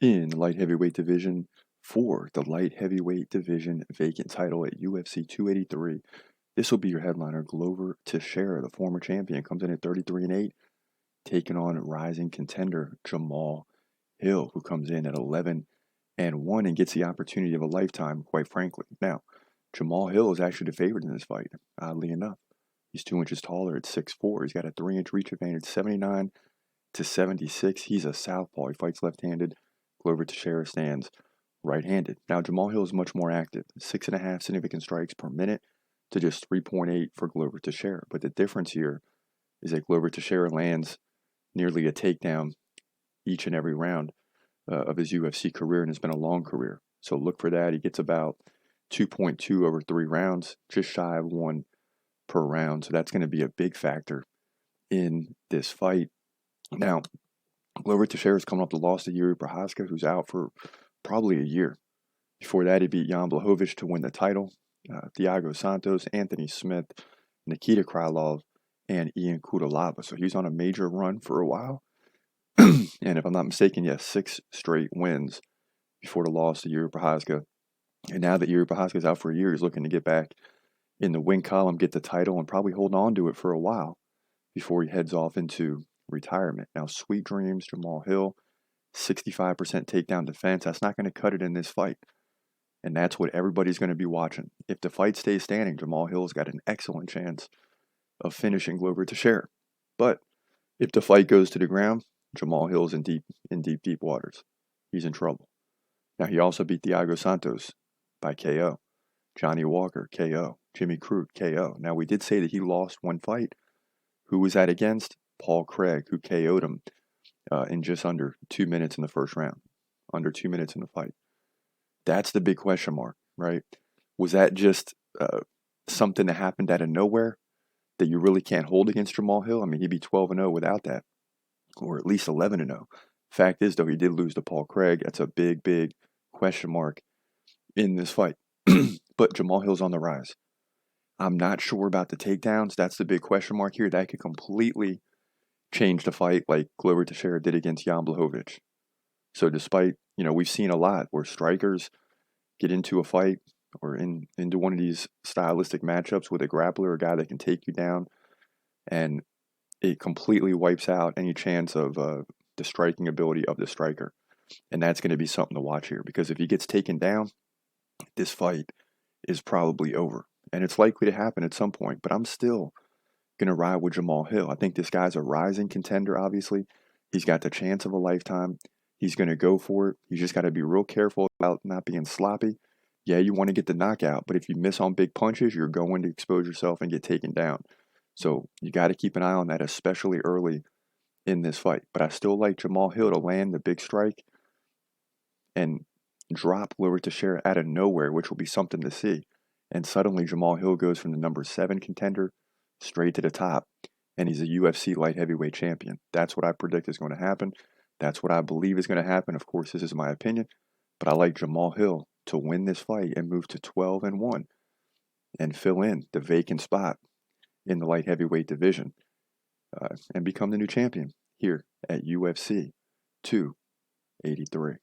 in the light heavyweight division for the light heavyweight division vacant title at UFC 283. This will be your headliner. Glover Teixeira, the former champion, comes in at 33-8, taking on rising contender Jamahal Hill, who comes in at 11-1 and gets the opportunity of a lifetime, quite frankly. Now, Jamahal Hill is actually the favorite in this fight, oddly enough. He's 2 inches taller at 6'4". He's got a 3-inch reach advantage, 79-76. He's a southpaw. He fights left-handed. Glover Teixeira stands right-handed. Now, Jamahal Hill is much more active, 6.5 significant strikes per minute to just 3.8 for Glover Teixeira. But the difference here is that Glover Teixeira lands nearly a takedown each and every round of his UFC career, and it's been a long career. So look for that. He gets about 2.2 over 3 rounds, just shy of 1 per round. So that's going to be a big factor in this fight. Now, Glover Teixeira is coming off the loss to Yuri Prochazka, who's out for probably a year. Before that, he beat Jan Blachowicz to win the title. Thiago Santos, Anthony Smith, Nikita Krylov, and Ian Kudalaba. So he's on a major run for a while. And if I'm not mistaken, yes, 6 straight wins before the loss to Yuri Prochazka. And now that Yuri Prochazka is out for a year, he's looking to get back in the win column, get the title, and probably hold on to it for a while before he heads off into retirement. Now, sweet dreams, Jamahal Hill, 65% takedown defense. That's not going to cut it in this fight. And that's what everybody's going to be watching. If the fight stays standing, Jamahal Hill's got an excellent chance of finishing Glover Teixeira. But if the fight goes to the ground, Jamahal Hill's in deep waters. He's in trouble. Now, he also beat Thiago Santos by KO. Johnny Walker, KO. Jimmy Crute, KO. Now, we did say that he lost one fight. Who was that against? Paul Craig, who KO'd him in just under 2 minutes in the first round. Under 2 minutes in the fight. That's the big question mark, right? Was that just something that happened out of nowhere that you really can't hold against Jamahal Hill? I mean, he'd be 12-0 without that, or at least 11-0. Fact is, though, he did lose to Paul Craig. That's a big question mark in this fight. But Jamahal Hill's on the rise. I'm not sure about the takedowns. That's the big question mark here. That could completely change the fight like Glover Teixeira did against Jan Blachowicz. So despite, we've seen a lot where strikers get into a fight or into one of these stylistic matchups with a grappler, a guy that can take you down, and it completely wipes out any chance of the striking ability of the striker. And that's going to be something to watch here, because if he gets taken down, this fight is probably over. And it's likely to happen at some point, but I'm still going to ride with Jamahal Hill. I think this guy's a rising contender, obviously. He's got the chance of a lifetime. He's going to go for it. You just got to be real careful about not being sloppy. Yeah, you want to get the knockout, but if you miss on big punches, you're going to expose yourself and get taken down. So you got to keep an eye on that, especially early in this fight. But I still like Jamahal Hill to land the big strike and drop Glover Teixeira out of nowhere, which will be something to see. And suddenly Jamahal Hill goes from the number 7 contender straight to the top, and he's a UFC light heavyweight champion. That's what I predict is going to happen. That's what I believe is going to happen. Of course, this is my opinion, but I like Jamahal Hill to win this fight and move to 12-1 and fill in the vacant spot in the light heavyweight division and become the new champion here at UFC 283.